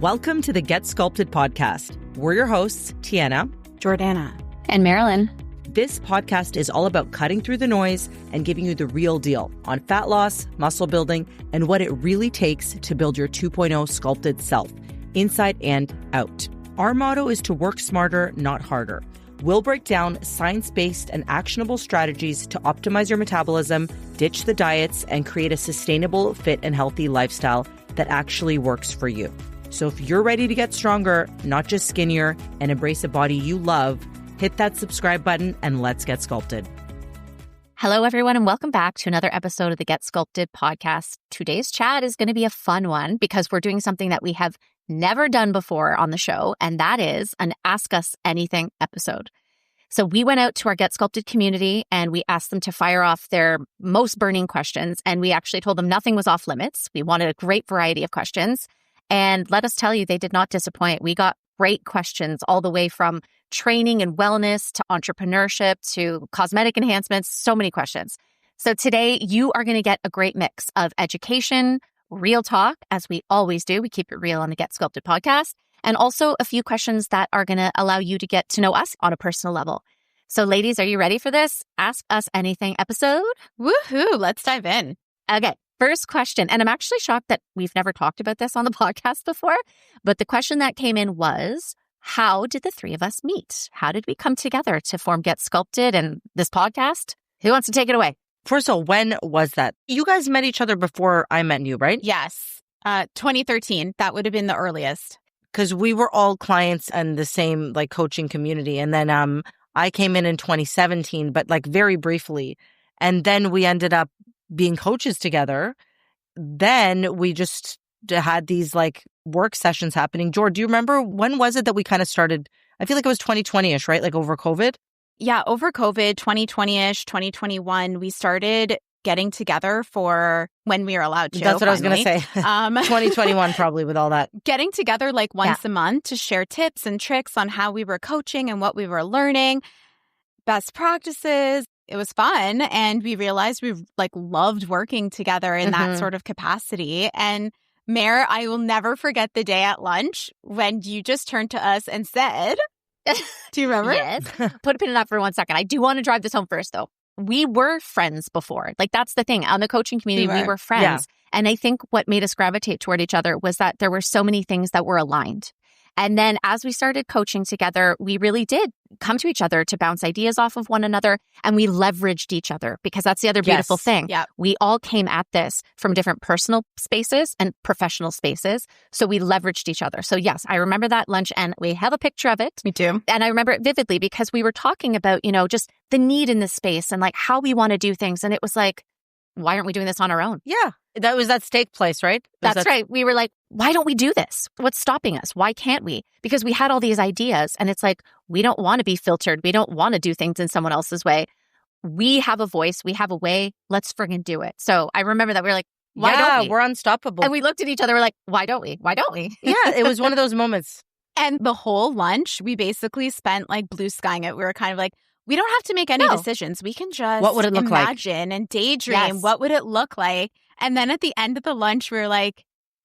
Welcome to the Get Sculpted podcast. We're your hosts, Tijana, Jordanna, and Marilynn. This podcast is all about cutting through the noise and giving you the real deal on fat loss, muscle building, and what it really takes to build your 2.0 sculpted self, inside and out. Our motto is to work smarter, not harder. We'll break down science-based and actionable strategies to optimize your metabolism, ditch the diets, and create a sustainable, fit, and healthy lifestyle that actually works for you. So if you're ready to get stronger, not just skinnier, and embrace a body you love, hit that subscribe button and let's get sculpted. Hello, everyone, and welcome back to another episode of the Get Sculpted podcast. Today's chat is going to be a fun one because we're doing something that we have never done before on the show, and that is an Ask Us Anything episode. So we went out to our Get Sculpted community and we asked them to fire off their most burning questions, and we actually told them nothing was off limits. We wanted a great variety of questions, and let us tell you, they did not disappoint. We got great questions all the way from training and wellness to entrepreneurship to cosmetic enhancements, so many questions. So today you are going to get a great mix of education, real talk, as we always do. We keep it real on the Get Sculpted podcast, and also a few questions that are going to allow you to get to know us on a personal level. So ladies, are you ready for this Ask Us Anything episode? Woohoo! Let's dive in. Okay, first question. And I'm actually shocked that we've never talked about this on the podcast before, but the question that came in was, how did the three of us meet? How did we come together to form Get Sculpted and this podcast? Who wants to take it away? First of all, when was that? You guys met each other before I met you, right? Yes. 2013. That would have been the earliest. Because we were all clients in the same coaching community. And then I came in 2017, but very briefly. And then we ended up being coaches together. Then we just had these work sessions happening. Jord, do you remember when was it that we kind of started? I feel like it was 2020-ish, right? Over COVID? Yeah, over COVID, 2020-ish, 2021, we started getting together for when we were allowed to. That's what finally. I was going to say. 2021 probably with all that. Getting together once a month to share tips and tricks on how we were coaching and what we were learning, best practices. It was fun. And we realized we loved working together in that sort of capacity. And Mare, I will never forget the day at lunch when you just turned to us and said, do you remember? Yes. Put a pin in that for 1 second. I do want to drive this home first, though. We were friends before. That's the thing. On the coaching community, we were friends. Yeah. And I think what made us gravitate toward each other was that there were so many things that were aligned. And then as we started coaching together, we really did come to each other to bounce ideas off of one another, and we leveraged each other, because that's the other beautiful thing. Yeah. We all came at this from different personal spaces and professional spaces. So we leveraged each other. So yes, I remember that lunch, and we have a picture of it. Me too. And I remember it vividly because we were talking about, just the need in this space and how we want to do things. And it was why aren't we doing this on our own? Yeah. That was that steak place, right? That's right. We were why don't we do this? What's stopping us? Why can't we? Because we had all these ideas, and it's we don't want to be filtered. We don't want to do things in someone else's way. We have a voice. We have a way. Let's friggin' do it. So I remember that we were why don't we? We're unstoppable. And we looked at each other. We're why don't we? Why don't we? Yeah, it was one of those moments. And the whole lunch, we basically spent blue skying it. We were kind of we don't have to make any decisions. We can just what would it look imagine and daydream. Yes. What would it look like? And then at the end of the lunch, we were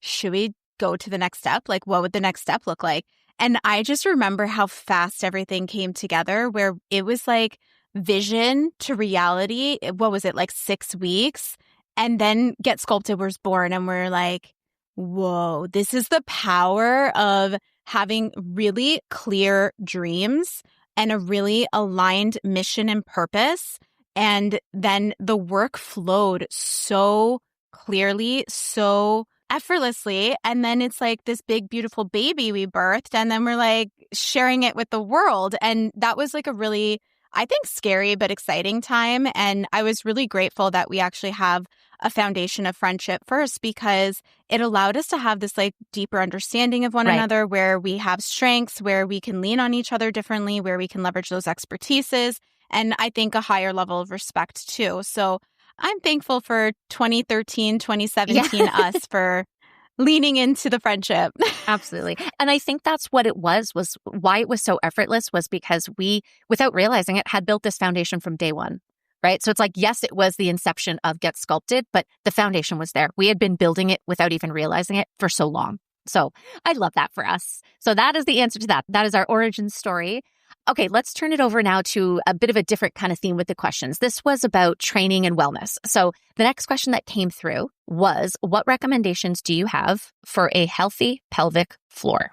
should we go to the next step? What would the next step look like? And I just remember how fast everything came together, where it was vision to reality. What was it, 6 weeks? And then Get Sculpted was born, and we're whoa, this is the power of having really clear dreams and a really aligned mission and purpose. And then the work flowed so clearly, so effortlessly. And then it's this big, beautiful baby we birthed. And then we're sharing it with the world. And that was a really, I think, scary but exciting time. And I was really grateful that we actually have a foundation of friendship first, because it allowed us to have this deeper understanding of one another, where we have strengths, where we can lean on each other differently, where we can leverage those expertises, and I think a higher level of respect too. So I'm thankful for 2013, 2017 us for leaning into the friendship. Absolutely. And I think that's what it was why it was so effortless, was because we, without realizing it, had built this foundation from day one. Right? So it's yes, it was the inception of Get Sculpted, but the foundation was there. We had been building it without even realizing it for so long. So I love that for us. So that is the answer to that. That is our origin story. Okay, let's turn it over now to a bit of a different kind of theme with the questions. This was about training and wellness. So the next question that came through was, what recommendations do you have for a healthy pelvic floor?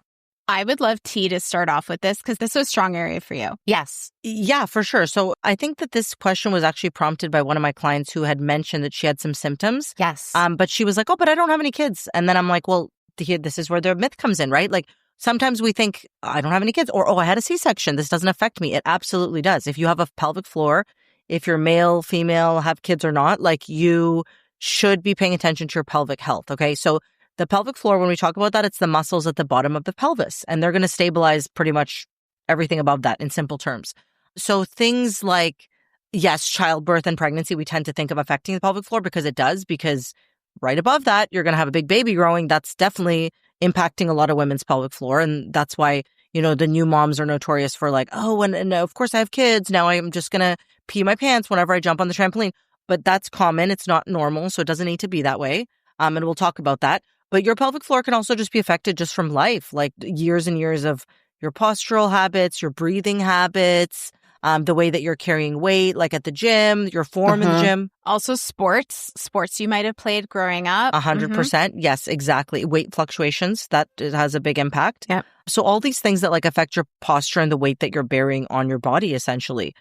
I would love T to start off with this because this was a strong area for you. Yes. Yeah, for sure. So I think that this question was actually prompted by one of my clients who had mentioned that she had some symptoms. Yes. But she was like, oh, but I don't have any kids. And then I'm like, well, this is where the myth comes in, right? Like sometimes we think I don't have any kids or, oh, I had a C-section. This doesn't affect me. It absolutely does. If you have a pelvic floor, if you're male, female, have kids or not, like you should be paying attention to your pelvic health. Okay. So the pelvic floor, when we talk about that, it's the muscles at the bottom of the pelvis, and they're going to stabilize pretty much everything above that in simple terms. So things like, yes, childbirth and pregnancy, we tend to think of affecting the pelvic floor because it does, because right above that, you're going to have a big baby growing. That's definitely impacting a lot of women's pelvic floor. And that's why, the new moms are notorious for like, oh, and of course I have kids. Now I'm just going to pee my pants whenever I jump on the trampoline. But that's common. It's not normal. So it doesn't need to be that way. And we'll talk about that. But your pelvic floor can also just be affected just from life, like years and years of your postural habits, your breathing habits, the way that you're carrying weight, like at the gym, your form in the gym. Also sports you might have played growing up. 100%. Yes, exactly. Weight fluctuations, that has a big impact. Yeah. So all these things that like affect your posture and the weight that you're bearing on your body, essentially.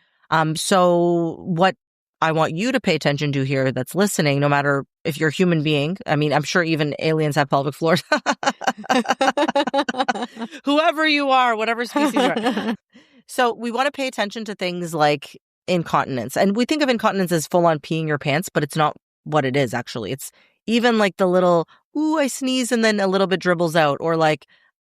So what I want you to pay attention to here that's listening, no matter if you're a human being. I mean, I'm sure even aliens have pelvic floors. Whoever you are, whatever species you are. So we want to pay attention to things like incontinence. And we think of incontinence as full on peeing your pants, but it's not what it is, actually. It's even like the little, ooh, I sneeze and then a little bit dribbles out. Or like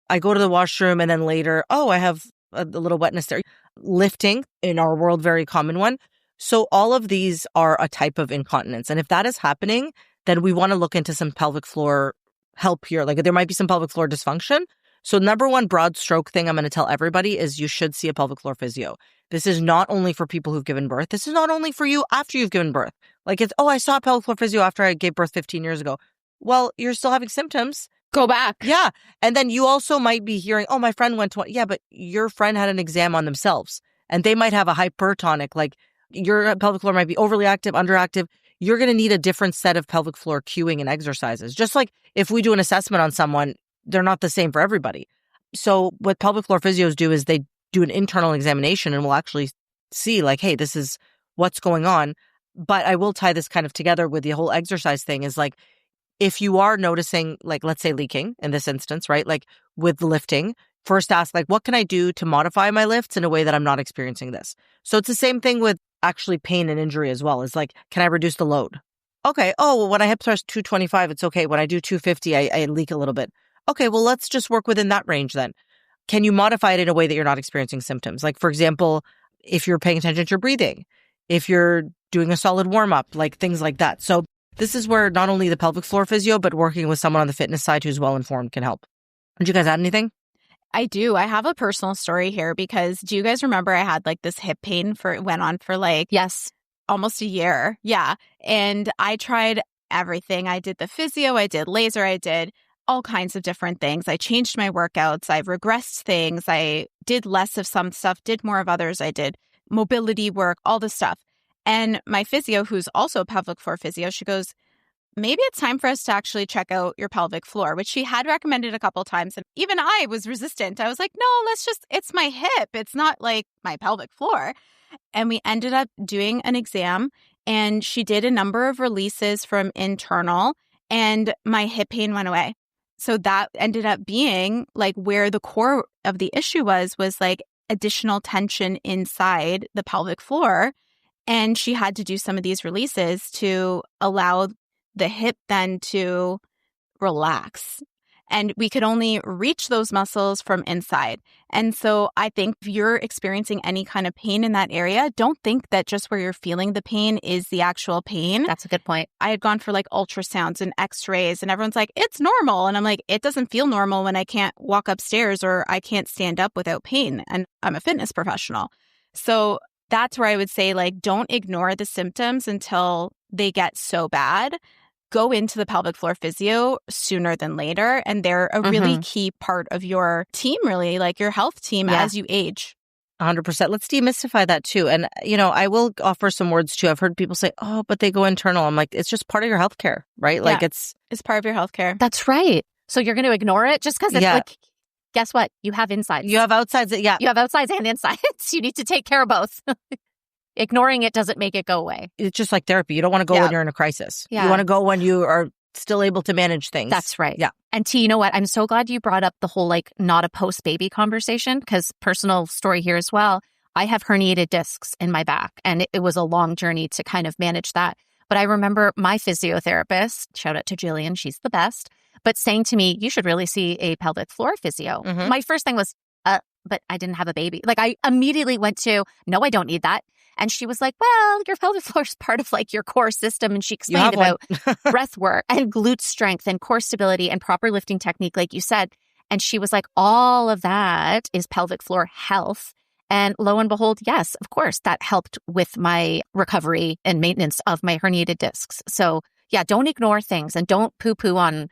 I go to the washroom and then later, oh, I have a little wetness there. Lifting, in our world, very common one. So all of these are a type of incontinence. And if that is happening, then we want to look into some pelvic floor help here. Like there might be some pelvic floor dysfunction. So number one broad stroke thing I'm going to tell everybody is you should see a pelvic floor physio. This is not only for people who've given birth. This is not only for you after you've given birth. Like it's, oh, I saw a pelvic floor physio after I gave birth 15 years ago. Well, you're still having symptoms. Go back. Yeah. And then you also might be hearing, oh, my friend went to, yeah, but your friend had an exam on themselves and they might have a hypertonic, like your pelvic floor might be overly active, underactive. You're going to need a different set of pelvic floor cueing and exercises. Just like if we do an assessment on someone, they're not the same for everybody. So what pelvic floor physios do is they do an internal examination and we'll actually see like, hey, this is what's going on. But I will tie this kind of together with the whole exercise thing is like, if you are noticing, like, let's say leaking in this instance, right? Like with lifting, first ask, like, what can I do to modify my lifts in a way that I'm not experiencing this? So it's the same thing with actually pain and injury as well. It's like, can I reduce the load? Okay. Oh, well, when I hip thrust 225, it's okay. When I do 250, I leak a little bit. Okay. Well, let's just work within that range then. Can you modify it in a way that you're not experiencing symptoms? Like, for example, if you're paying attention to your breathing, if you're doing a solid warm up, like things like that. So this is where not only the pelvic floor physio, but working with someone on the fitness side who's well-informed can help. Did you guys add anything? I do. I have a personal story here because do you guys remember I had like this hip pain went on for like, yes, almost a year. Yeah. And I tried everything. I did the physio, I did laser, I did all kinds of different things. I changed my workouts. I've regressed things. I did less of some stuff, did more of others. I did mobility work, all this stuff. And my physio, who's also a pelvic floor physio, she goes, maybe it's time for us to actually check out your pelvic floor, which she had recommended a couple times. And even I was resistant. I was like, no, it's my hip. It's not like my pelvic floor. And we ended up doing an exam and she did a number of releases from internal and my hip pain went away. So that ended up being like where the core of the issue was like additional tension inside the pelvic floor. And she had to do some of these releases to allow the hip then to relax. And we could only reach those muscles from inside. And so I think if you're experiencing any kind of pain in that area, don't think that just where you're feeling the pain is the actual pain. That's a good point. I had gone for like ultrasounds and x-rays and everyone's like, it's normal. And I'm like, it doesn't feel normal when I can't walk upstairs or I can't stand up without pain. And I'm a fitness professional. So that's where I would say like, don't ignore the symptoms until they get so bad. go into the pelvic floor physio sooner than later. And they're a really key part of your team, really, like your health team as you age. 100%. Let's demystify that too. And, I will offer some words too. I've heard people say, oh, but they go internal. I'm like, it's just part of your healthcare, right? Like it's part of your healthcare. That's right. So you're going to ignore it just because it's like, guess what? You have insides. You have outsides. You have outsides and insides. You need to take care of both. Ignoring it doesn't make it go away. It's just like therapy. You don't want to go when you're in a crisis. Yeah. You want to go when you are still able to manage things. That's right. Yeah. And T, you know what? I'm so glad you brought up the whole like not a post-baby conversation, because personal story here as well. I have herniated discs in my back, and it was a long journey to kind of manage that. But I remember my physiotherapist, shout out to Jillian, she's the best, but saying to me, you should really see a pelvic floor physio. My first thing was, but I didn't have a baby. Like I immediately went to, no, I don't need that. And she was like, well, your pelvic floor is part of like your core system. And she explained about breath work and glute strength and core stability and proper lifting technique, like you said. And she was like, all of that is pelvic floor health. And lo and behold, yes, of course, that helped with my recovery and maintenance of my herniated discs. So yeah, don't ignore things and don't poo-poo on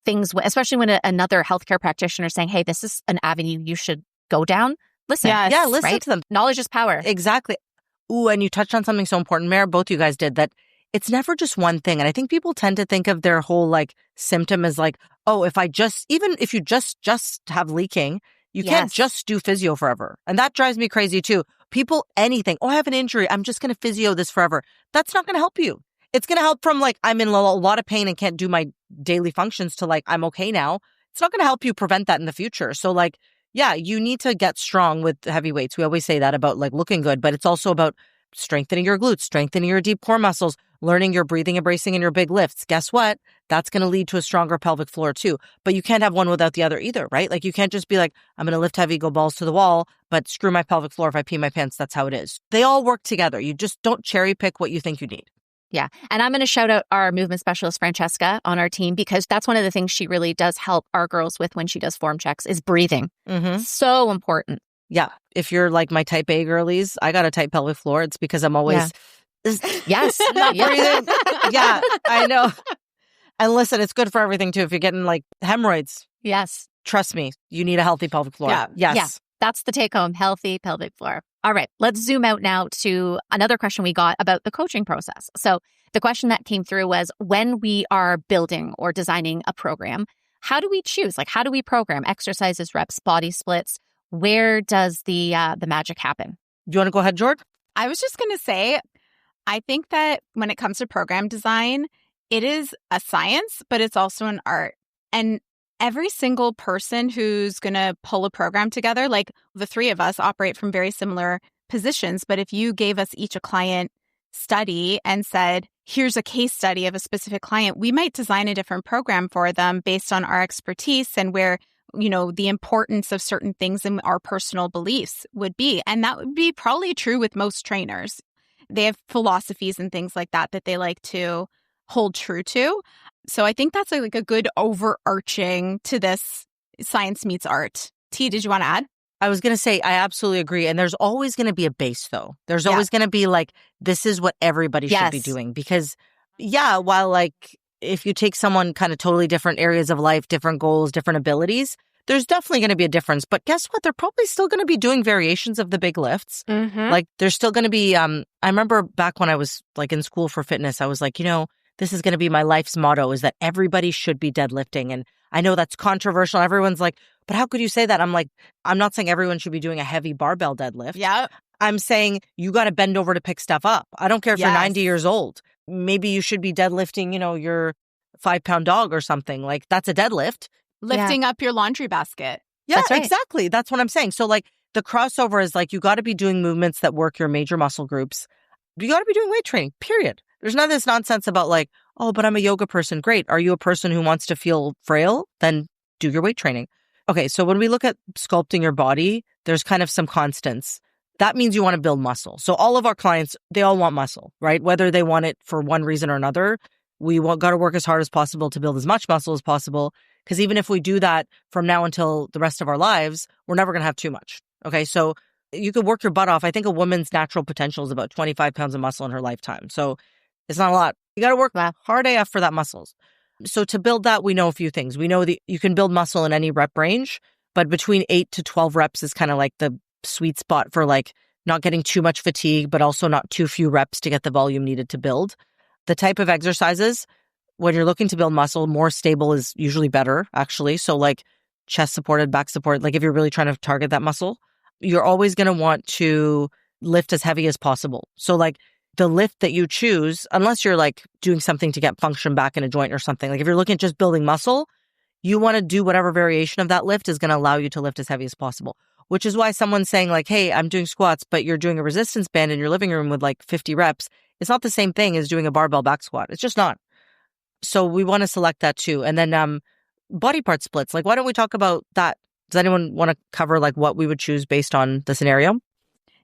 things, especially when another healthcare practitioner is saying, hey, this is an avenue you should go down. Listen. Yeah, listen to them. Knowledge is power. Exactly. Ooh, and you touched on something so important, Mare, both you guys did, that it's never just one thing. And I think people tend to think of their whole like symptom as like, oh, even if you just have leaking, you can't just do physio forever. And that drives me crazy too. People, anything, oh, I have an injury, I'm just going to physio this forever. That's not going to help you. It's going to help from like, I'm in a lot of pain and can't do my daily functions to like, I'm okay now. It's not going to help you prevent that in the future. So like, yeah, you need to get strong with heavy weights. We always say that about like looking good, but it's also about strengthening your glutes, strengthening your deep core muscles, learning your breathing and bracing and your big lifts. Guess what? That's going to lead to a stronger pelvic floor too. But you can't have one without the other either, right? Like you can't just be like, I'm going to lift heavy, go balls to the wall, but screw my pelvic floor if I pee my pants. That's how it is. They all work together. You just don't cherry pick what you think you need. Yeah. And I'm going to shout out our movement specialist, Francesca, on our team, because that's one of the things she really does help our girls with when she does form checks is breathing. So important. Yeah. If you're like my type A girlies, I got a tight pelvic floor. It's because I'm always not breathing. Yeah, I know. And listen, it's good for everything too. If you're getting like hemorrhoids. Yes. Trust me, you need a healthy pelvic floor. Yeah. Yes. Yeah. That's the take home, healthy pelvic floor. All right, let's zoom out now to another question we got about the coaching process. So the question that came through was, when we are building or designing a program, how do we choose? Like, how do we program exercises, reps, body splits? Where does the magic happen? Do you want to go ahead, Jord? I was just going to say, I think that when it comes to program design, it is a science, but it's also an art. And every single person who's going to pull a program together, like the three of us operate from very similar positions. But if you gave us each a client study and said, here's a case study of a specific client, we might design a different program for them based on our expertise and where, the importance of certain things in our personal beliefs would be. And that would be probably true with most trainers. They have philosophies and things like that they like to hold true to. So I think that's like a good overarching to this science meets art. T, did you want to add? I was going to say, I absolutely agree. And there's always going to be a base though. There's always going to be like, this is what everybody should be doing. Because while like if you take someone kind of totally different areas of life, different goals, different abilities, there's definitely going to be a difference. But guess what? They're probably still going to be doing variations of the big lifts. Like there's still going to be, I remember back when I was like in school for fitness, I was like, this is going to be my life's motto is that everybody should be deadlifting. And I know that's controversial. Everyone's like, but how could you say that? I'm like, I'm not saying everyone should be doing a heavy barbell deadlift. Yeah. I'm saying you got to bend over to pick stuff up. I don't care if you're 90 years old. Maybe you should be deadlifting, your 5-pound dog or something. Like that's a deadlift. Lifting up your laundry basket. Yeah, that's right. Exactly. That's what I'm saying. So like the crossover is like, you got to be doing movements that work your major muscle groups. You got to be doing weight training, period. There's none of this nonsense about like, oh, but I'm a yoga person. Great. Are you a person who wants to feel frail? Then do your weight training. Okay. So when we look at sculpting your body, there's kind of some constants. That means you want to build muscle. So all of our clients, they all want muscle, right? Whether they want it for one reason or another, we got to work as hard as possible to build as much muscle as possible. Because even if we do that from now until the rest of our lives, we're never going to have too much. Okay. So you could work your butt off. I think a woman's natural potential is about 25 pounds of muscle in her lifetime. So It's not a lot. You got to work hard AF for that muscles. So to build that, we know a few things. We know that you can build muscle in any rep range, but between 8 to 12 reps is kind of like the sweet spot for like not getting too much fatigue, but also not too few reps to get the volume needed to build. The type of exercises, when you're looking to build muscle, more stable is usually better, actually. So like chest supported, back support, like if you're really trying to target that muscle, you're always going to want to lift as heavy as possible. So like the lift that you choose, unless you're like doing something to get function back in a joint or something, like if you're looking at just building muscle, you want to do whatever variation of that lift is going to allow you to lift as heavy as possible, which is why someone's saying like, hey, I'm doing squats, but you're doing a resistance band in your living room with like 50 reps. It's not the same thing as doing a barbell back squat. It's just not. So we want to select that too. And then body part splits. Like, why don't we talk about that? Does anyone want to cover like what we would choose based on the scenario?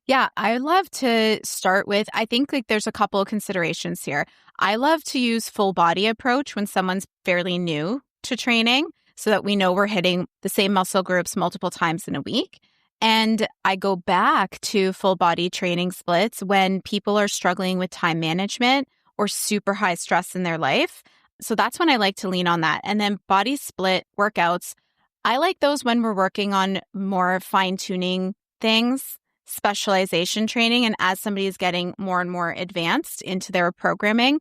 Yeah, I love to start with, I think like there's a couple of considerations here. I love to use full body approach when someone's fairly new to training so that we know we're hitting the same muscle groups multiple times in a week. And I go back to full body training splits when people are struggling with time management or super high stress in their life. So that's when I like to lean on that. And then body split workouts, I like those when we're working on more fine-tuning things, specialization training, and as somebody is getting more and more advanced into their programming.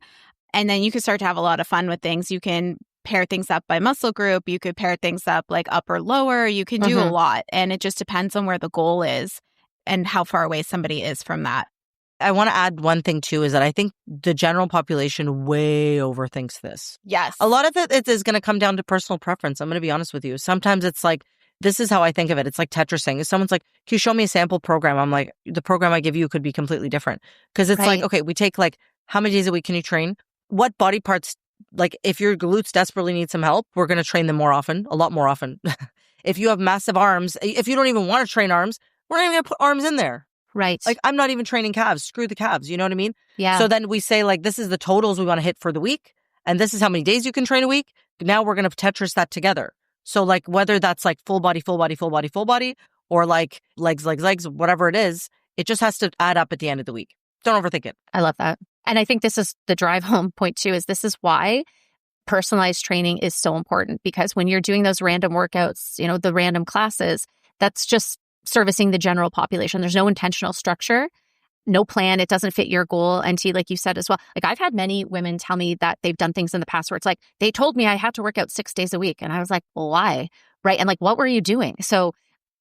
And then you can start to have a lot of fun with things. You can pair things up by muscle group. You could pair things up like up or lower. You can do a lot. And it just depends on where the goal is and how far away somebody is from that. I want to add one thing too, is that I think the general population way overthinks this. Yes. A lot of it is going to come down to personal preference. I'm going to be honest with you. Sometimes it's like, this is how I think of it. It's like Tetrising. If someone's like, can you show me a sample program? I'm like, the program I give you could be completely different. Because it's like, okay, we take like, how many days a week can you train? What body parts, like if your glutes desperately need some help, we're going to train them more often, a lot more often. If you have massive arms, if you don't even want to train arms, we're not even going to put arms in there. Right. Like I'm not even training calves. Screw the calves. You know what I mean? Yeah. So then we say like, this is the totals we want to hit for the week. And this is how many days you can train a week. Now we're going to Tetris that together. So like whether that's like full body, or like legs, whatever it is, it just has to add up at the end of the week. Don't overthink it. I love that. And I think this is the drive home point too, is this is why personalized training is so important, because when you're doing those random workouts, you know, the random classes, that's just servicing the general population. There's no intentional structure, no plan. It doesn't fit your goal. And like you said as well, like I've had many women tell me that they've done things in the past where it's like, they told me I had to work out 6 days a week. And I was like, well, why? Right. And like, what were you doing? So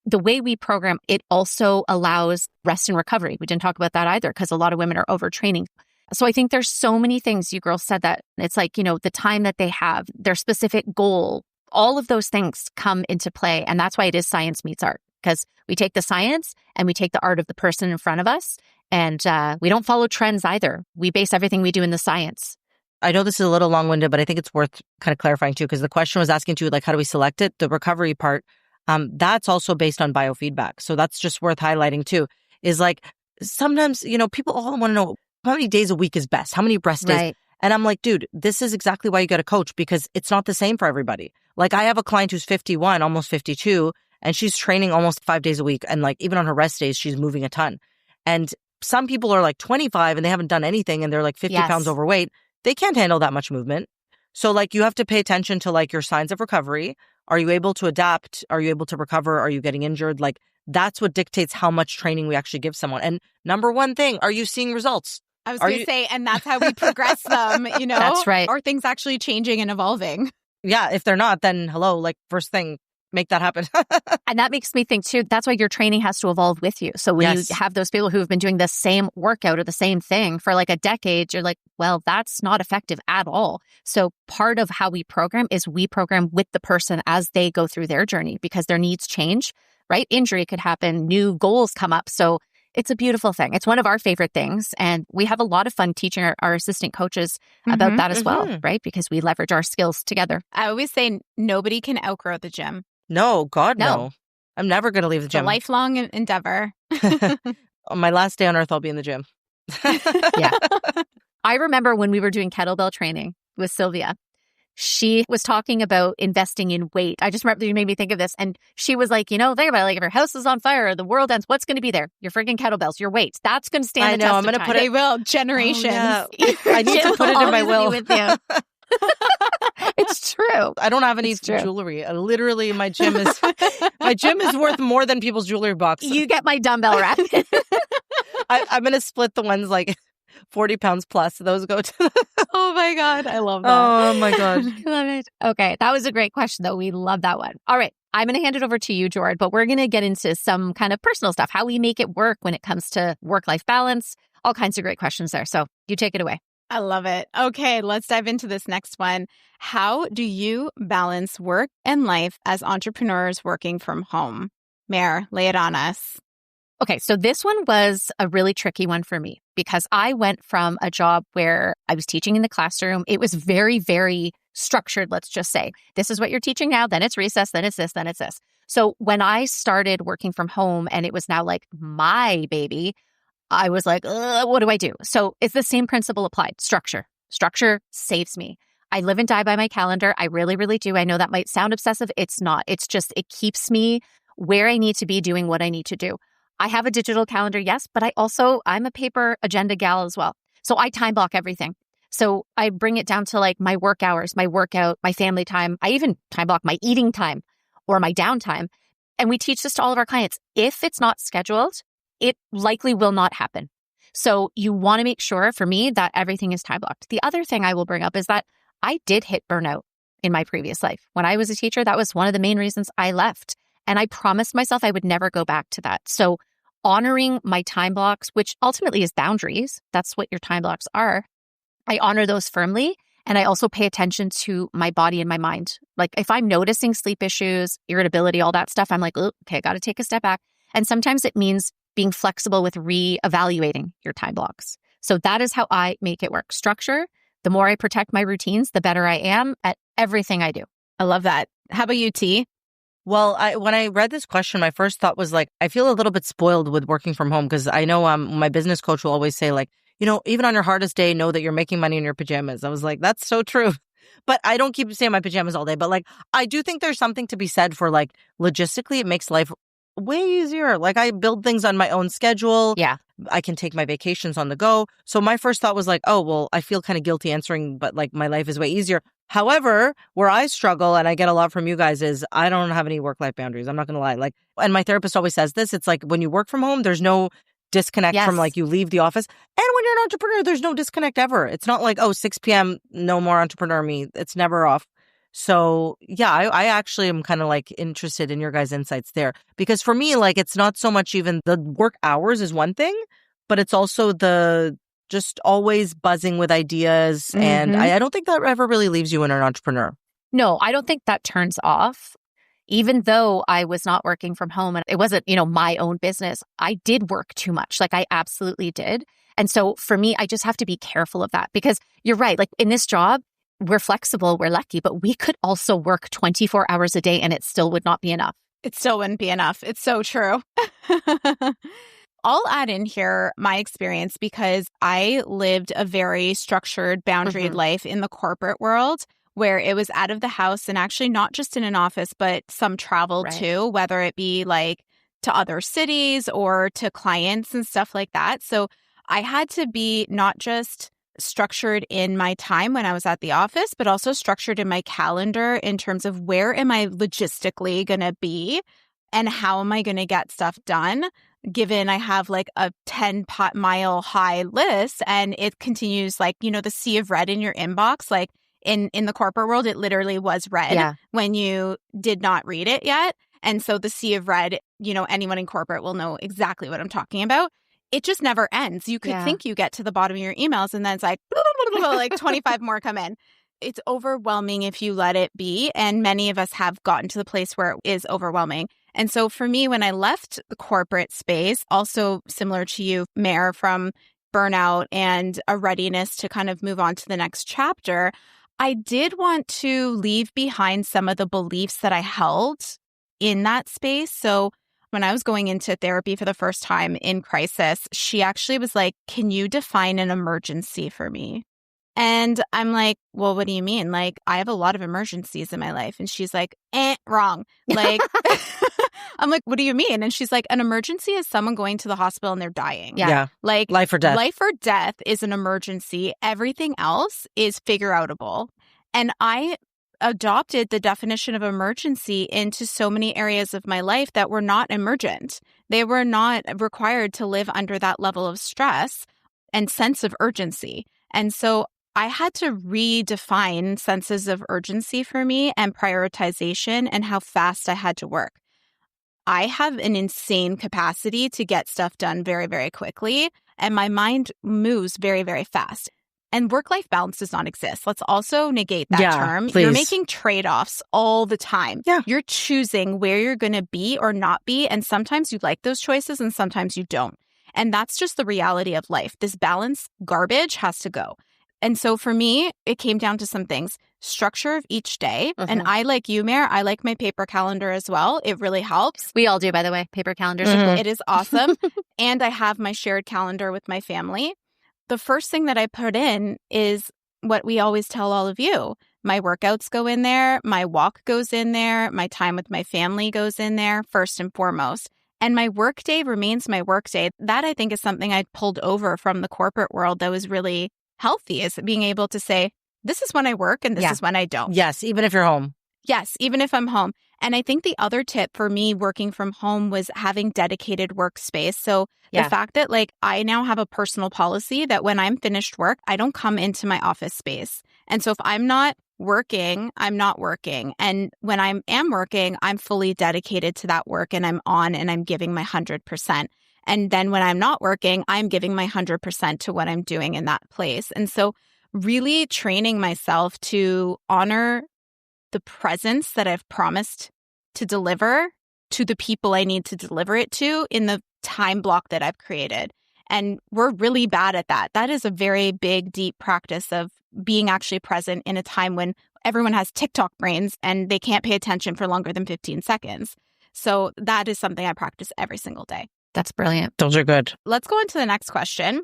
the way we program, it also allows rest and recovery. We didn't talk about that either, because a lot of women are overtraining. So I think there's so many things you girls said that it's like, you know, the time that they have, their specific goal, all of those things come into play. And that's why it is science meets art, because we take the science and we take the art of the person in front of us. And we don't follow trends either. We base everything we do in the science. I know this is a little long-winded, but I think it's worth kind of clarifying too, because the question was asking too, like, how do we select it? The recovery part, that's also based on biofeedback. So that's just worth highlighting too, is like, sometimes, you know, people all want to know how many days a week is best, how many rest days. And I'm like, dude, this is exactly why you got a coach, because it's not the same for everybody. Like I have a client who's 51, almost 52, and she's training almost 5 days a week. And like, even on her rest days, she's moving a ton. And some people are like 25 and they haven't done anything and they're like 50 pounds overweight. They can't handle that much movement. So like, you have to pay attention to like your signs of recovery. Are you able to adapt? Are you able to recover? Are you getting injured? Like that's what dictates how much training we actually give someone. And number one thing, are you seeing results? I was going to say, and that's how we progress them, you know? That's right. Are things actually changing and evolving? Yeah. If they're not, then hello, like first thing, make that happen. And that makes me think too, that's why your training has to evolve with you. So when you have those people who have been doing the same workout or the same thing for like a decade, you're like, well, that's not effective at all. So part of how we program is we program with the person as they go through their journey, because their needs change, right? Injury could happen, new goals come up. So it's a beautiful thing. It's one of our favorite things. And we have a lot of fun teaching our assistant coaches about that as well, right? Because we leverage our skills together. I always say nobody can outgrow the gym. No, God, no. I'm never going to leave the gym. It's a lifelong endeavor. On my last day on earth, I'll be in the gym. Yeah. I remember when we were doing kettlebell training with Sylvia, she was talking about investing in weight. I just remember you made me think of this. And she was like, think about it, like if your house is on fire or the world ends, what's going to be there? Your freaking kettlebells, your weights. That's going to stand the test I'm of going to time. put it. They will. Generations. Oh, yeah. I need to put it in my will. With you. It's true. I don't have any jewelry. Literally, my gym is worth more than people's jewelry box. You get my dumbbell rack. I'm going to split the ones like 40 pounds plus. Those go to Oh my God. I love that. Oh my God. I love it. Okay. That was a great question though. We love that one. All right. I'm going to hand it over to you, Jord, but we're going to get into some kind of personal stuff, how we make it work when it comes to work-life balance, all kinds of great questions there. So you take it away. I love it. Okay, let's dive into this next one. How do you balance work and life as entrepreneurs working from home? Mare, lay it on us. Okay, so this one was a really tricky one for me because I went from a job where I was teaching in the classroom. It was very, very structured, let's just say. This is what you're teaching now, then it's recess, then it's this, then it's this. So when I started working from home and it was now like my baby, I was like, what do I do? So it's the same principle applied. Structure. Structure saves me. I live and die by my calendar. I really, really do. I know that might sound obsessive. It's not. It's just, it keeps me where I need to be doing what I need to do. I have a digital calendar, yes, but I'm a paper agenda gal as well. So I time block everything. So I bring it down to like my work hours, my workout, my family time. I even time block my eating time or my downtime. And we teach this to all of our clients. If it's not scheduled, it likely will not happen. So you want to make sure, for me, that everything is time blocked. The other thing I will bring up is that I did hit burnout in my previous life. When I was a teacher, that was one of the main reasons I left. And I promised myself I would never go back to that. So honoring my time blocks, which ultimately is boundaries, that's what your time blocks are. I honor those firmly. And I also pay attention to my body and my mind. Like if I'm noticing sleep issues, irritability, all that stuff, I'm like, okay, I got to take a step back. And sometimes it means being flexible with re-evaluating your time blocks. So that is how I make it work. Structure. The more I protect my routines, the better I am at everything I do. I love that. How about you, T? Well, when I read this question, my first thought was like, I feel a little bit spoiled with working from home because I know my business coach will always say like, even on your hardest day, know that you're making money in your pajamas. I was like, that's so true. But I don't keep saying my pajamas all day. But like, I do think there's something to be said for like, logistically, it makes life way easier. Like I build things on my own schedule. Yeah. I can take my vacations on the go. So my first thought was like, oh, well, I feel kind of guilty answering, but like my life is way easier. However, where I struggle and I get a lot from you guys is I don't have any work-life boundaries. I'm not going to lie. Like, and my therapist always says this. It's like when you work from home, there's no disconnect from like you leave the office. And when you're an entrepreneur, there's no disconnect ever. It's not like, 6 p.m., no more entrepreneur me. It's never off. So yeah, I actually am kind of like interested in your guys' insights there because for me, like it's not so much even the work hours is one thing, but it's also the just always buzzing with ideas. Mm-hmm. And I don't think that ever really leaves you when an entrepreneur. No, I don't think that turns off. Even though I was not working from home and it wasn't, my own business, I did work too much. Like I absolutely did. And so for me, I just have to be careful of that because you're right. Like in this job, we're flexible, we're lucky, but we could also work 24 hours a day and it still would not be enough. It still wouldn't be enough. It's so true. I'll add in here my experience because I lived a very structured, boundaried life in the corporate world where it was out of the house and actually not just in an office, but some travel too, whether it be like to other cities or to clients and stuff like that. So I had to be not just structured in my time when I was at the office, but also structured in my calendar in terms of where am I logistically going to be and how am I going to get stuff done, given I have like a 10-mile high list and it continues like, the sea of red in your inbox. Like in the corporate world, it literally was red when you did not read it yet. And so the sea of red, anyone in corporate will know exactly what I'm talking about. It just never ends. You could think you get to the bottom of your emails and then it's like, like 25 more come in. It's overwhelming if you let it be. And many of us have gotten to the place where it is overwhelming. And so for me, when I left the corporate space, also similar to you, Mare, from burnout and a readiness to kind of move on to the next chapter, I did want to leave behind some of the beliefs that I held in that space. So when I was going into therapy for the first time in crisis, she actually was like, can you define an emergency for me? And I'm like, well, what do you mean? Like, I have a lot of emergencies in my life. And she's like, wrong. Like, I'm like, what do you mean? And she's like, an emergency is someone going to the hospital and they're dying. Yeah. Like, life or death. Life or death is an emergency. Everything else is figure outable. And I adopted the definition of emergency into so many areas of my life that were not emergent. They were not required to live under that level of stress and sense of urgency. And so I had to redefine senses of urgency for me and prioritization and how fast I had to work. I have an insane capacity to get stuff done very, very quickly, and my mind moves very, very fast. And work-life balance does not exist. Let's also negate that term. Please. You're making trade-offs all the time. Yeah. You're choosing where you're going to be or not be, and sometimes you like those choices and sometimes you don't. And that's just the reality of life. This balance garbage has to go. And so for me, it came down to some things. Structure of each day. And I, like you, Mare, I like my paper calendar as well. It really helps. We all do, by the way. Paper calendars are cool. It is awesome. And I have my shared calendar with my family. The first thing that I put in is what we always tell all of you. My workouts go in there. My walk goes in there. My time with my family goes in there first and foremost. And my work day remains my work day. That, I think, is something I pulled over from the corporate world that was really healthy, is being able to say, this is when I work and this is when I don't. Yes, even if you're home. Yes, even if I'm home. And I think the other tip for me working from home was having dedicated workspace. So the fact that like I now have a personal policy that when I'm finished work, I don't come into my office space. And so if I'm not working, I'm not working. And when I am working, I'm fully dedicated to that work and I'm on and I'm giving my 100%. And then when I'm not working, I'm giving my 100% to what I'm doing in that place. And so really training myself to honor the presence that I've promised to deliver to the people I need to deliver it to in the time block that I've created. And we're really bad at that. That is a very big, deep practice of being actually present in a time when everyone has TikTok brains and they can't pay attention for longer than 15 seconds. So that is something I practice every single day. That's brilliant. Those are good. Let's go on to the next question.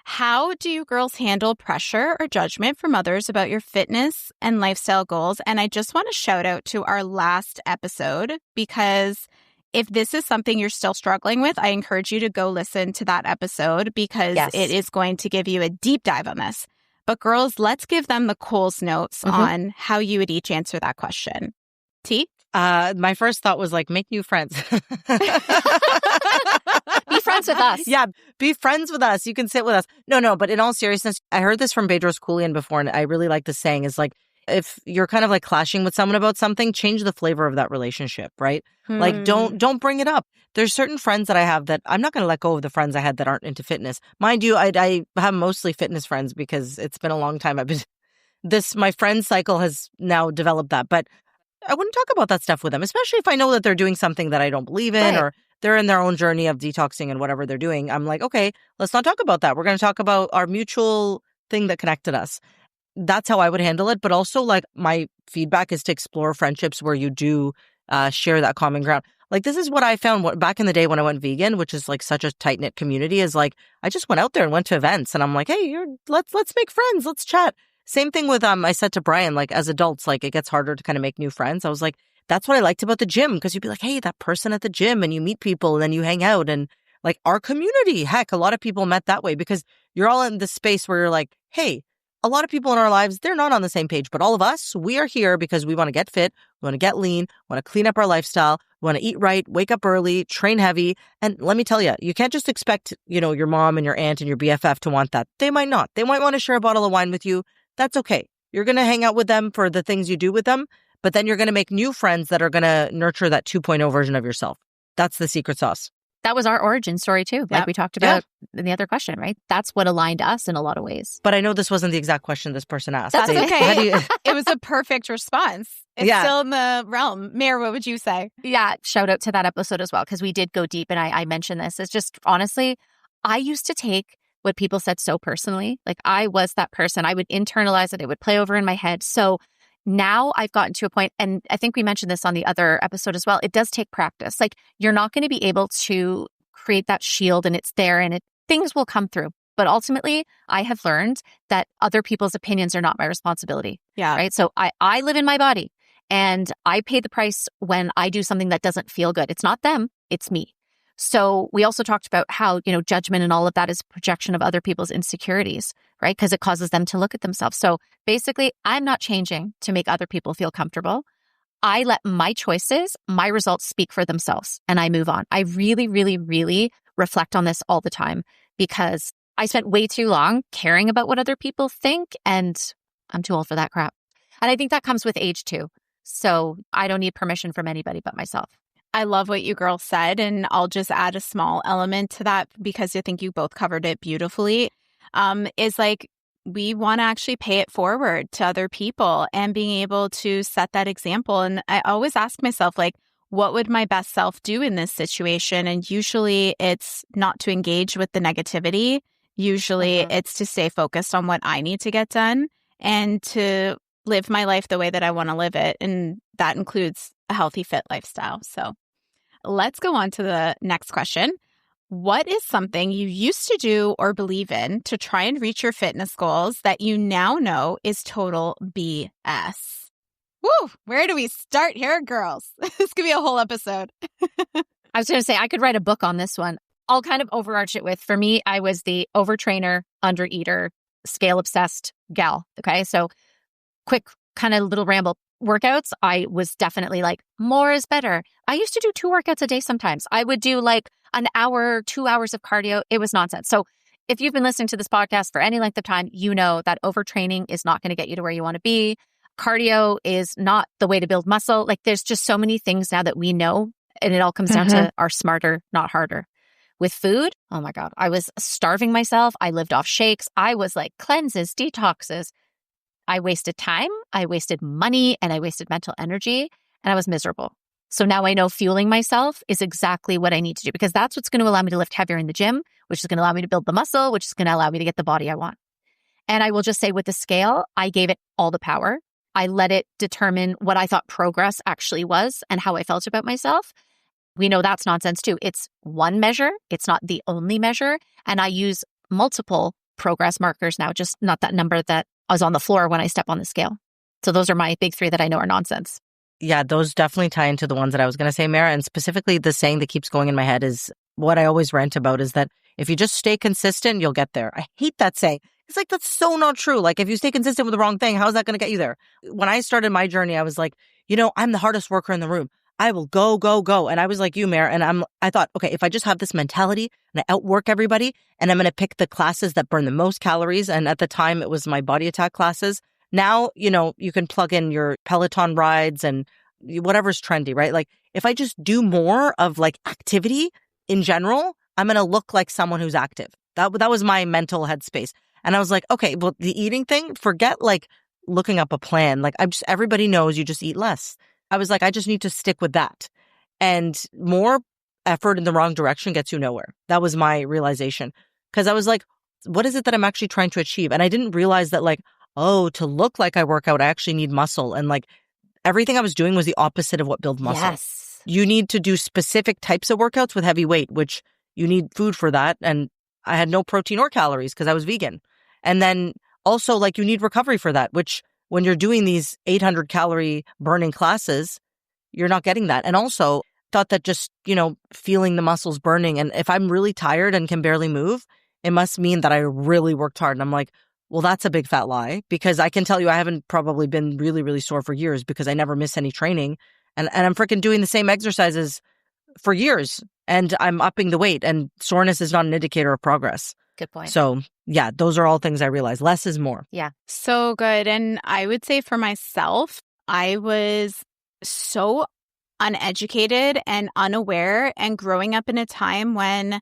How do you girls handle pressure or judgment from others about your fitness and lifestyle goals? And I just want to shout out to our last episode, because if this is something you're still struggling with, I encourage you to go listen to that episode, because it is going to give you a deep dive on this. But girls, let's give them the Coles notes on how you would each answer that question. T? My first thought was like, make new friends. Be friends with us. Yeah, be friends with us. You can sit with us. No, but in all seriousness, I heard this from Bedros Keuilian before, and I really like the saying is like, if you're kind of like clashing with someone about something, change the flavor of that relationship, right? Like, don't bring it up. There's certain friends that I have that I'm not going to let go of the friends I had that aren't into fitness. Mind you, I have mostly fitness friends because it's been a long time. My friend cycle has now developed that, but I wouldn't talk about that stuff with them, especially if I know that they're doing something that I don't believe in, or they're in their own journey of detoxing and whatever they're doing. I'm like, okay, let's not talk about that. We're going to talk about our mutual thing that connected us. That's how I would handle it. But also, like, my feedback is to explore friendships where you do share that common ground. Like, this is what I found back in the day when I went vegan, which is like such a tight-knit community, is like, I just went out there and went to events and I'm like, hey, let's make friends. Let's chat. Same thing with, I said to Brian, like, as adults, like, it gets harder to kind of make new friends. I was like, that's what I liked about the gym, because you'd be like, hey, that person at the gym, and you meet people and then you hang out, and like our community, heck, a lot of people met that way, because you're all in this space where you're like, hey, a lot of people in our lives, they're not on the same page, but all of us, we are here because we want to get fit, we want to get lean, want to clean up our lifestyle, we want to eat right, wake up early, train heavy. And let me tell you, you can't just expect, your mom and your aunt and your BFF to want that. They might not. They might want to share a bottle of wine with you. That's okay. You're going to hang out with them for the things you do with them, but then you're going to make new friends that are going to nurture that 2.0 version of yourself. That's the secret sauce. That was our origin story too, like we talked about in the other question, right? That's what aligned us in a lot of ways. But I know this wasn't the exact question this person asked. That's okay. It was a perfect response. It's still in the realm. Mare, what would you say? Yeah, shout out to that episode as well, because we did go deep, and I mentioned this. It's just, honestly, I used to take what people said so personally. Like, I was that person. I would internalize it. It would play over in my head. So now I've gotten to a point, and I think we mentioned this on the other episode as well, it does take practice. Like, you're not going to be able to create that shield and it's there and things will come through. But ultimately, I have learned that other people's opinions are not my responsibility. Yeah. Right. So I live in my body and I pay the price when I do something that doesn't feel good. It's not them, it's me. So we also talked about how, judgment and all of that is a projection of other people's insecurities, right? Because it causes them to look at themselves. So basically, I'm not changing to make other people feel comfortable. I let my choices, my results speak for themselves, and I move on. I really, really, really reflect on this all the time because I spent way too long caring about what other people think, and I'm too old for that crap. And I think that comes with age too. So I don't need permission from anybody but myself. I love what you girls said, and I'll just add a small element to that because I think you both covered it beautifully. Is like we want to actually pay it forward to other people and being able to set that example. And I always ask myself, like, what would my best self do in this situation? And usually it's not to engage with the negativity. Usually it's to stay focused on what I need to get done and to live my life the way that I want to live it. And that includes a healthy, fit lifestyle. So let's go on to the next question. What is something you used to do or believe in to try and reach your fitness goals that you now know is total BS? Woo! Where do we start here, girls? This could be a whole episode. I was going to say, I could write a book on this one. I'll kind of overarch it with, for me, I was the overtrainer, undereater, scale-obsessed gal. Okay, so quick kind of little ramble. Workouts, I was definitely like, more is better. I used to do 2 workouts a day sometimes. I would do like an hour, 2 hours of cardio. It was nonsense. So if you've been listening to this podcast for any length of time, you know that overtraining is not going to get you to where you want to be. Cardio is not the way to build muscle. Like there's just so many things now that we know, and it all comes down to our smarter, not harder. With food, oh my God, I was starving myself. I lived off shakes. I was like cleanses, detoxes. I wasted time, I wasted money, and I wasted mental energy, and I was miserable. So now I know fueling myself is exactly what I need to do because that's what's going to allow me to lift heavier in the gym, which is going to allow me to build the muscle, which is going to allow me to get the body I want. And I will just say with the scale, I gave it all the power. I let it determine what I thought progress actually was and how I felt about myself. We know that's nonsense too. It's one measure. It's not the only measure. And I use multiple progress markers now, just not that number that I was on the floor when I step on the scale. So those are my big 3 that I know are nonsense. Yeah, those definitely tie into the ones that I was going to say, Mara. And specifically the saying that keeps going in my head is what I always rant about is that if you just stay consistent, you'll get there. I hate that saying. It's like, that's so not true. Like if you stay consistent with the wrong thing, how is that going to get you there? When I started my journey, I was like, I'm the hardest worker in the room. I will go, go, go. And I was like you, Mare. And I thought, okay, if I just have this mentality and I outwork everybody and I'm going to pick the classes that burn the most calories. And at the time it was my body attack classes. Now, you can plug in your Peloton rides and whatever's trendy, right? Like if I just do more of like activity in general, I'm going to look like someone who's active. That was my mental headspace. And I was like, okay, well, the eating thing, forget like looking up a plan. Like everybody knows you just eat less. I was like, I just need to stick with that. And more effort in the wrong direction gets you nowhere. That was my realization. Because I was like, what is it that I'm actually trying to achieve? And I didn't realize that like, to look like I work out, I actually need muscle. And like everything I was doing was the opposite of what builds muscle. Yes. You need to do specific types of workouts with heavy weight, which you need food for that. And I had no protein or calories because I was vegan. And then also like you need recovery for that, which when you're doing these 800 calorie burning classes, you're not getting that. And also thought that just, feeling the muscles burning. And if I'm really tired and can barely move, it must mean that I really worked hard. And I'm like, well, that's a big fat lie because I can tell you I haven't probably been really, really sore for years because I never miss any training. And I'm freaking doing the same exercises for years and I'm upping the weight and soreness is not an indicator of progress. Good point. So yeah, those are all things I realized. Less is more. Yeah. So good. And I would say for myself, I was so uneducated and unaware and growing up in a time when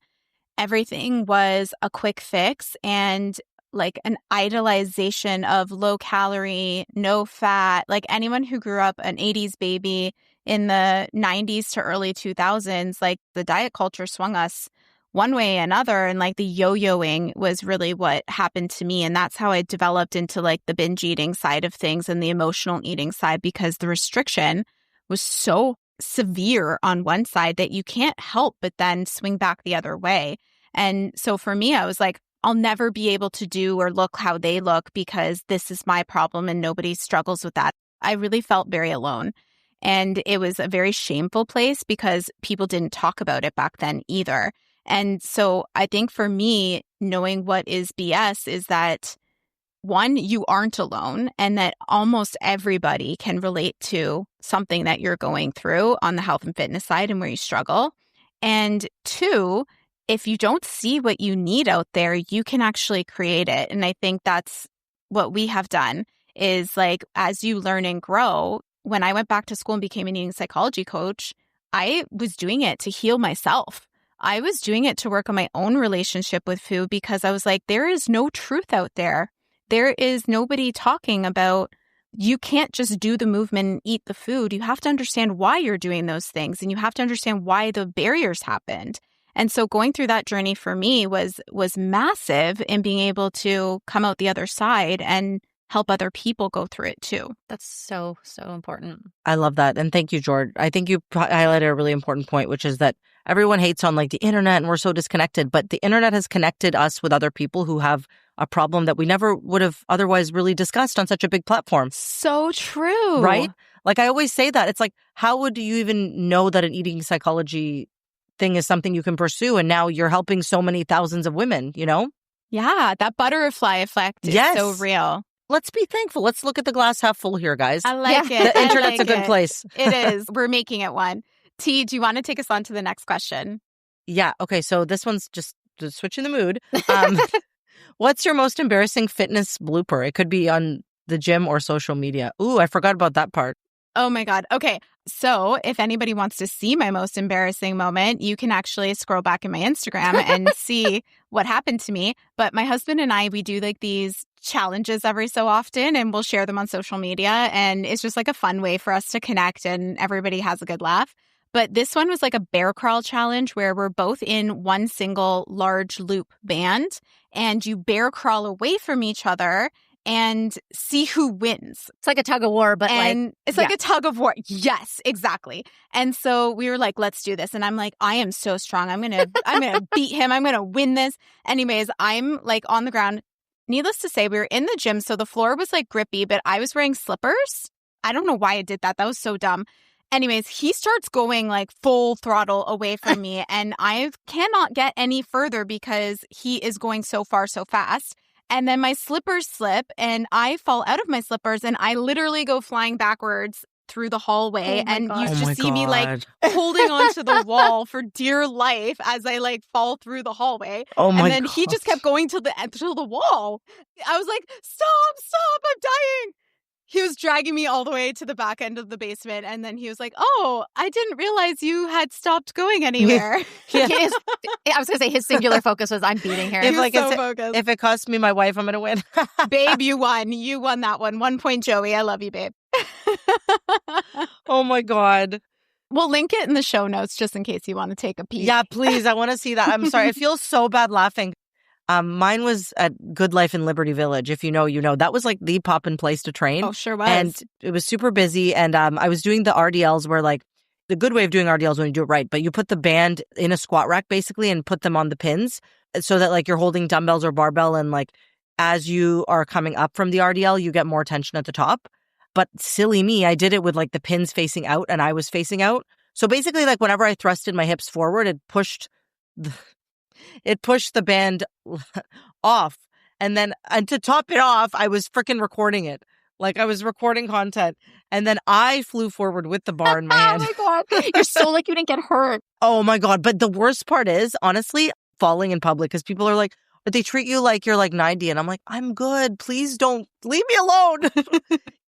everything was a quick fix and like an idolization of low calorie, no fat. Like anyone who grew up an 80s baby in the 90s to early 2000s, like the diet culture swung us one way or another. And like the yo-yoing was really what happened to me. And that's how I developed into like the binge eating side of things and the emotional eating side because the restriction was so severe on one side that you can't help but then swing back the other way. And so for me, I was like, I'll never be able to do or look how they look because this is my problem and nobody struggles with that. I really felt very alone. And it was a very shameful place because people didn't talk about it back then either. And so I think for me, knowing what is BS is that, one, you aren't alone and that almost everybody can relate to something that you're going through on the health and fitness side and where you struggle. And two, if you don't see what you need out there, you can actually create it. And I think that's what we have done is like, as you learn and grow, when I went back to school and became an eating psychology coach, I was doing it to heal myself. I was doing it to work on my own relationship with food because I was like, there is no truth out there. There is nobody talking about, you can't just do the movement and eat the food. You have to understand why you're doing those things and you have to understand why the barriers happened. And so going through that journey for me was massive in being able to come out the other side and help other people go through it too. That's so, so important. I love that. And thank you, Jord. I think you highlighted a really important point, which is that everyone hates on like the internet and we're so disconnected, but the internet has connected us with other people who have a problem that we never would have otherwise really discussed on such a big platform. So true. Right? Like I always say that. It's like, how would you even know that an eating psychology thing is something you can pursue? And now you're helping so many thousands of women, you know? Yeah, that butterfly effect is so real. Let's be thankful. Let's look at the glass half full here, guys. I like it. The internet's a good place. It is. We're making it one. T, do you want to take us on to the next question? Yeah. Okay. So this one's just switching the mood. What's your most embarrassing fitness blooper? It could be on the gym or social media. Ooh, I forgot about that part. Oh my God. Okay. So if anybody wants to see my most embarrassing moment, you can actually scroll back in my Instagram and see what happened to me. But my husband and I, we do like these challenges every so often and we'll share them on social media. And it's just like a fun way for us to connect and everybody has a good laugh. But this one was like a bear crawl challenge where we're both in one single large loop band and you bear crawl away from each other and see who wins. It's like a tug of war, but it's like a tug of war. Yes, exactly. And so we were like, let's do this. And I'm like, I am so strong. I'm gonna beat him. I'm gonna win this. Anyways, I'm like on the ground. Needless to say, we were in the gym, so the floor was like grippy, but I was wearing slippers. I don't know why I did that. That was so dumb. Anyways, he starts going like full throttle away from me, and I cannot get any further because he is going so far so fast. And then my slippers slip and I fall out of my slippers and I literally go flying backwards through the hallway. And you just see me like holding onto the wall for dear life as I like fall through the hallway. And then he just kept going to the wall. I was like, stop, I'm dying. He was dragging me all the way to the back end of the basement. And then he was like, oh, I didn't realize you had stopped going anywhere. I was going to say his singular focus was, I'm beating her. Focused. If it costs me my wife, I'm going to win. Babe, you won. You won that one. 1 point, Joey. I love you, babe. Oh, my God. We'll link it in the show notes just in case you want to take a peek. Yeah, please. I want to see that. I'm sorry. I feel so bad laughing. Mine was at Good Life in Liberty Village. If you know, you know. That was like the poppin' place to train. Oh, sure was. And it was super busy. And I was doing the RDLs where like the good way of doing RDLs when you do it right, but you put the band in a squat rack basically and put them on the pins so that like you're holding dumbbells or barbell and like as you are coming up from the RDL, you get more tension at the top. But silly me, I did it with like the pins facing out and I was facing out. So basically like whenever I thrusted my hips forward, it pushed the band off. And to top it off, I was freaking recording it. Like I was recording content. And then I flew forward with the bar in my hand. Oh my God. You're so like you didn't get hurt. Oh my God. But the worst part is, honestly, falling in public because people are like, but they treat you like you're like 90. And I'm like, I'm good. Please don't leave me alone.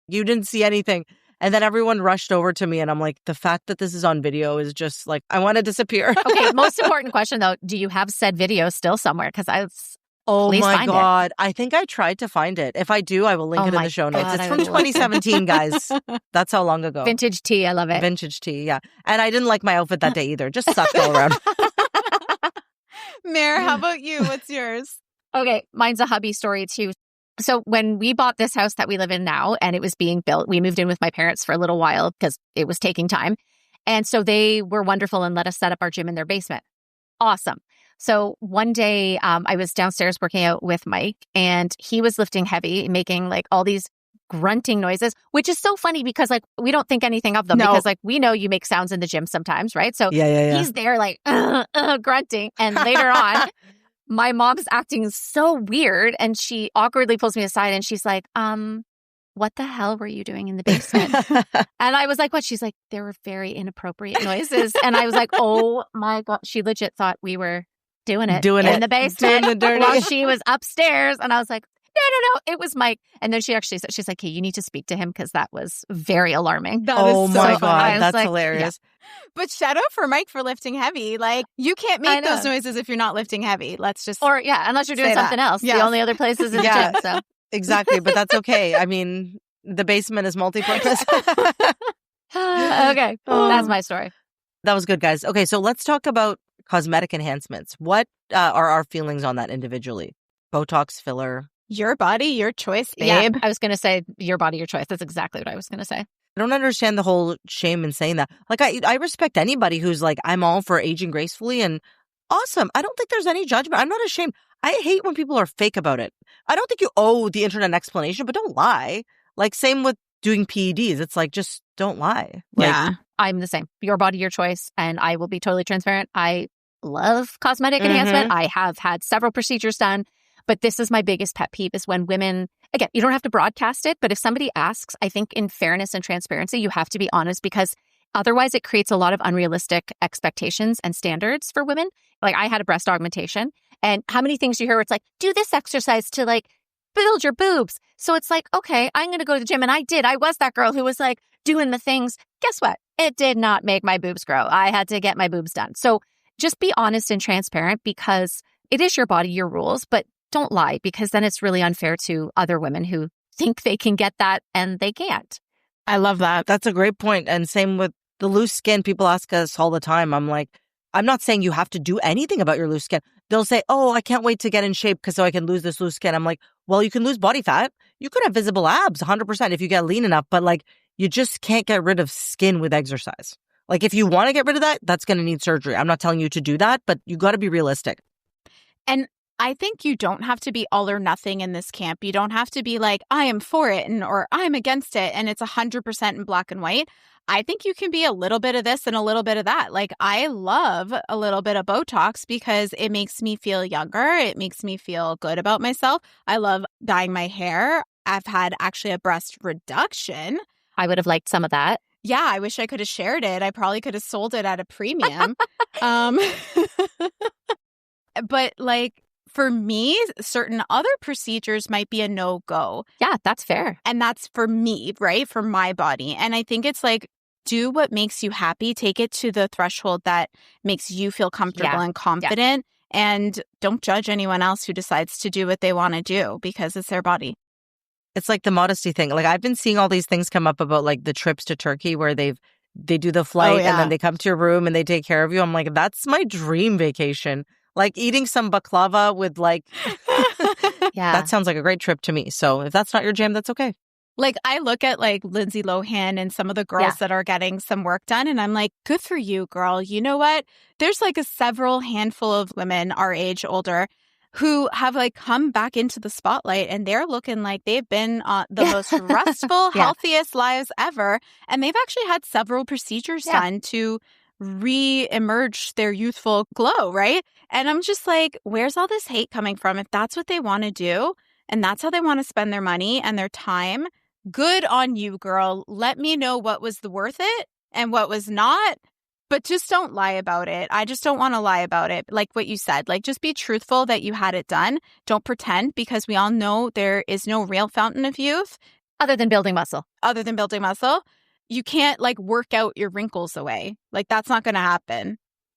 You didn't see anything. And then everyone rushed over to me and I'm like, the fact that this is on video is just like, I want to disappear. Okay, most important question though, do you have said video still somewhere? Because oh my God. I think I tried to find it. If I do, I will link it in the show notes. It's from 2017, guys. That's how long ago. Vintage tea, I love it. Vintage tea, yeah. And I didn't like my outfit that day either. Just sucked all around. Mare, how about you? What's yours? Okay, mine's a hubby story too. So when we bought this house that we live in now and it was being built, we moved in with my parents for a little while because it was taking time. And so they were wonderful and let us set up our gym in their basement. Awesome. So one day I was downstairs working out with Mike and he was lifting heavy, making like all these grunting noises, which is so funny because like we don't think anything of them because like we know you make sounds in the gym sometimes, right? So he's there like grunting. And later on, my mom's acting so weird and she awkwardly pulls me aside and she's like, what the hell were you doing in the basement? And I was like, what? She's like, there were very inappropriate noises. And I was like, oh my God. She legit thought we were doing it in the basement doing the dirty. while she was upstairs. And I was like, no, it was Mike. And then she actually said, she's like, hey, you need to speak to him because that was very alarming. Oh my God, that's like, hilarious. Yeah. But shout out for Mike for lifting heavy. Like, you can't make those noises if you're not lifting heavy. Let's just unless you're doing something else. Yes. The only other place is in the gym. So. Exactly, but that's okay. I mean, the basement is multi-purpose. Okay, that's my story. That was good, guys. Okay, so let's talk about cosmetic enhancements. What are our feelings on that individually? Botox, filler? Your body, your choice, babe. Yeah, I was going to say your body, your choice. That's exactly what I was going to say. I don't understand the whole shame in saying that. Like, I respect anybody who's like, I'm all for aging gracefully and awesome. I don't think there's any judgment. I'm not ashamed. I hate when people are fake about it. I don't think you owe the internet an explanation, but don't lie. Like, same with doing PEDs. It's like, just don't lie. Like, yeah. I'm the same. Your body, your choice. And I will be totally transparent. I love cosmetic enhancement. I have had several procedures done. But this is my biggest pet peeve is when women, again, you don't have to broadcast it. But if somebody asks, I think in fairness and transparency, you have to be honest because otherwise it creates a lot of unrealistic expectations and standards for women. Like I had a breast augmentation and how many things you hear where it's like, do this exercise to like build your boobs. So it's like, okay, I'm going to go to the gym. And I did. I was that girl who was like doing the things. Guess what? It did not make my boobs grow. I had to get my boobs done. So just be honest and transparent because it is your body, your rules, but don't lie because then it's really unfair to other women who think they can get that and they can't. I love that. That's a great point. And same with the loose skin. People ask us all the time. I'm like, I'm not saying you have to do anything about your loose skin. They'll say, oh, I can't wait to get in shape because so I can lose this loose skin. I'm like, well, you can lose body fat. You could have visible abs 100% if you get lean enough. But like, you just can't get rid of skin with exercise. Like if you want to get rid of that, that's going to need surgery. I'm not telling you to do that, but you got to be realistic. And I think you don't have to be all or nothing in this camp. You don't have to be like, I am for it or I'm against it and it's 100% in black and white. I think you can be a little bit of this and a little bit of that. Like I love a little bit of Botox because it makes me feel younger. It makes me feel good about myself. I love dyeing my hair. I've had actually a breast reduction. I would have liked some of that. Yeah, I wish I could have shared it. I probably could have sold it at a premium. But like, for me, certain other procedures might be a no-go. Yeah, that's fair. And that's for me, right? For my body. And I think it's like, do what makes you happy. Take it to the threshold that makes you feel comfortable and confident. Yeah. And don't judge anyone else who decides to do what they want to do because it's their body. It's like the modesty thing. Like I've been seeing all these things come up about like the trips to Turkey where they do the flight and then they come to your room and they take care of you. I'm like, that's my dream vacation. Like eating some baklava with like, that sounds like a great trip to me. So if that's not your jam, that's okay. Like I look at like Lindsay Lohan and some of the girls that are getting some work done and I'm like, good for you, girl. You know what? There's like a several handful of women our age, older, who have like come back into the spotlight and they're looking like they've been the most restful, healthiest lives ever. And they've actually had several procedures done to re-emerge their youthful glow, right? And I'm just like, where's all this hate coming from? If that's what they want to do and that's how they want to spend their money and their time, good on you, girl. Let me know what was worth it and what was not. But just don't lie about it. I just don't want to lie about it. Like what you said, like just be truthful that you had it done. Don't pretend because we all know there is no real fountain of youth. Other than building muscle. You can't like work out your wrinkles away. Like that's not going to happen.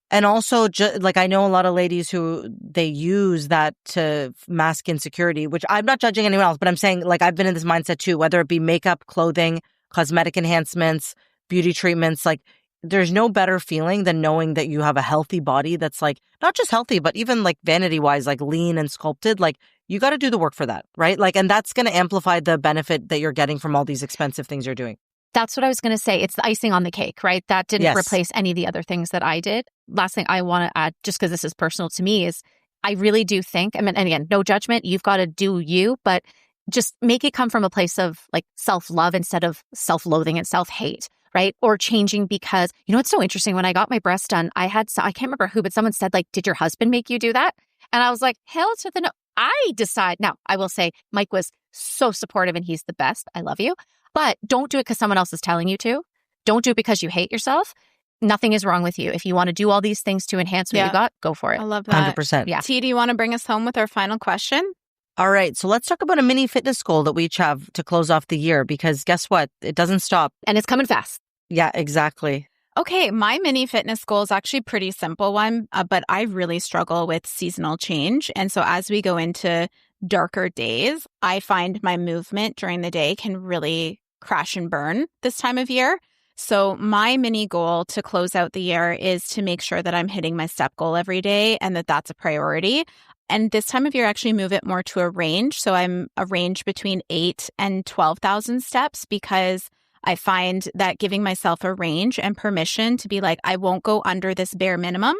And also, like I know a lot of ladies who they use that to mask insecurity, which I'm not judging anyone else, but I'm saying like I've been in this mindset too, whether it be makeup, clothing, cosmetic enhancements, beauty treatments, like there's no better feeling than knowing that you have a healthy body that's like not just healthy, but even like vanity wise, like lean and sculpted. Like you got to do the work for that, right? Like, and that's going to amplify the benefit that you're getting from all these expensive things you're doing. That's what I was going to say. It's the icing on the cake, right? That didn't replace any of the other things that I did. Last thing I want to add, just because this is personal to me, is I really do think, and again, no judgment, you've got to do you, but just make it come from a place of like self-love instead of self-loathing and self-hate, right? Or changing because, it's so interesting. When I got my breast done, I can't remember who, but someone said like, did your husband make you do that? And I was like, hell to the no. I decide. Now, I will say Mike was so supportive and he's the best. I love you. But don't do it because someone else is telling you to. Don't do it because you hate yourself. Nothing is wrong with you. If you want to do all these things to enhance what you got, go for it. I love that. 100%. Yeah. T, do you want to bring us home with our final question? All right. So let's talk about a mini fitness goal that we each have to close off the year, because guess what? It doesn't stop. And it's coming fast. Yeah, exactly. Okay, my mini fitness goal is actually a pretty simple one, but I really struggle with seasonal change. And so as we go into darker days, I find my movement during the day can really crash and burn this time of year. So my mini goal to close out the year is to make sure that I'm hitting my step goal every day and that that's a priority. And this time of year, I actually move it more to a range. So I'm a range between 8 and 12,000 steps, because I find that giving myself a range and permission to be like, I won't go under this bare minimum,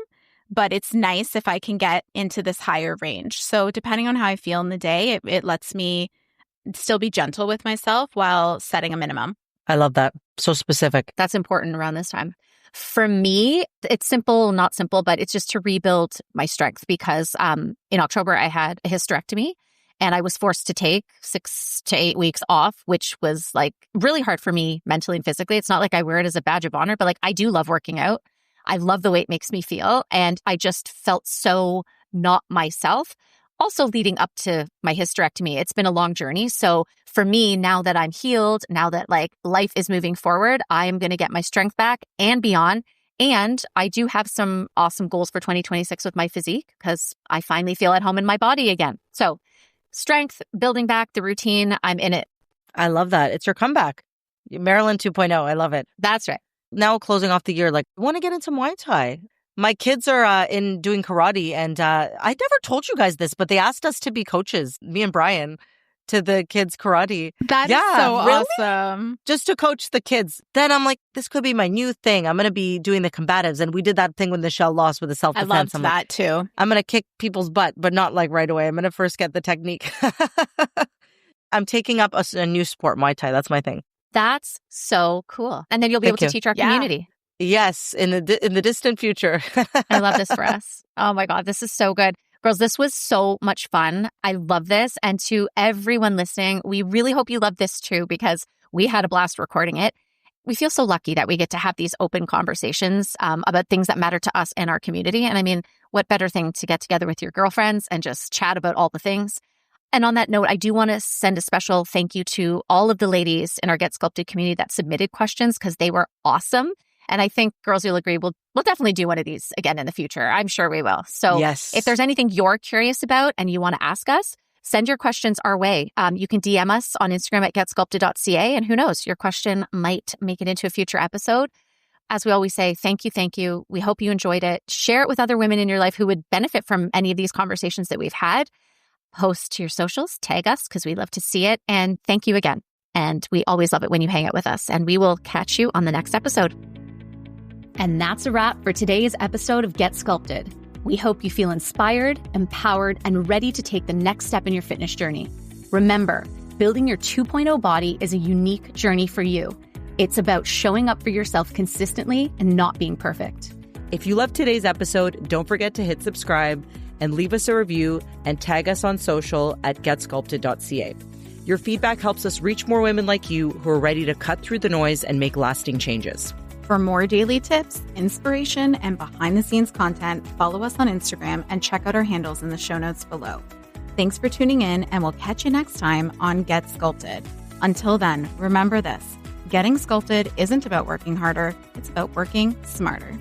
but it's nice if I can get into this higher range. So depending on how I feel in the day, it lets me still be gentle with myself while setting a minimum. I love that. So specific. That's important around this time. For me, it's simple, not simple, but it's just to rebuild my strength, because in October, I had a hysterectomy and I was forced to take 6 to 8 weeks off, which was like really hard for me mentally and physically. It's not like I wear it as a badge of honor, but like I do love working out. I love the way it makes me feel. And I just felt so not myself. Also leading up to my hysterectomy, it's been a long journey. So for me, now that I'm healed, now that like life is moving forward, I am going to get my strength back and beyond. And I do have some awesome goals for 2026 with my physique, because I finally feel at home in my body again. So strength, building back the routine, I'm in it. I love that. It's your comeback. Marilynn 2.0. I love it. That's right. Now closing off the year, like, I want to get into Muay Thai. My kids are in doing karate, and I never told you guys this, but they asked us to be coaches, me and Brian, to the kids' karate. That is so really? awesome. Just to coach the kids. Then I'm like, this could be my new thing. I'm going to be doing the combatives. And we did that thing when Michelle lost with the self-defense. I loved that too. I'm going to kick people's butt, but not like right away. I'm going to first get the technique. I'm taking up a new sport, Muay Thai. That's my thing. That's so cool. And then you'll be able to teach our community. Yes, in the distant future. I love this for us. Oh my God, this is so good. Girls, this was so much fun. I love this. And to everyone listening, we really hope you love this too, because we had a blast recording it. We feel so lucky that we get to have these open conversations about things that matter to us and our community. And I mean, what better thing to get together with your girlfriends and just chat about all the things. And on that note, I do want to send a special thank you to all of the ladies in our Get Sculpted community that submitted questions, because they were awesome. And I think, girls, you'll agree, we'll definitely do one of these again in the future. I'm sure we will. So if there's anything you're curious about and you want to ask us, send your questions our way. You can DM us on Instagram at getsculpted.ca. And who knows, your question might make it into a future episode. As we always say, thank you, thank you. We hope you enjoyed it. Share it with other women in your life who would benefit from any of these conversations that we've had. Post to your socials, tag us, because we love to see it. And thank you again. And we always love it when you hang out with us. And we will catch you on the next episode. And that's a wrap for today's episode of Get Sculpted. We hope you feel inspired, empowered, and ready to take the next step in your fitness journey. Remember, building your 2.0 body is a unique journey for you. It's about showing up for yourself consistently and not being perfect. If you loved today's episode, don't forget to hit subscribe and leave us a review and tag us on social at getsculpted.ca. Your feedback helps us reach more women like you who are ready to cut through the noise and make lasting changes. For more daily tips, inspiration, and behind-the-scenes content, follow us on Instagram and check out our handles in the show notes below. Thanks for tuning in, and we'll catch you next time on Get Sculpted. Until then, remember this: getting sculpted isn't about working harder, it's about working smarter.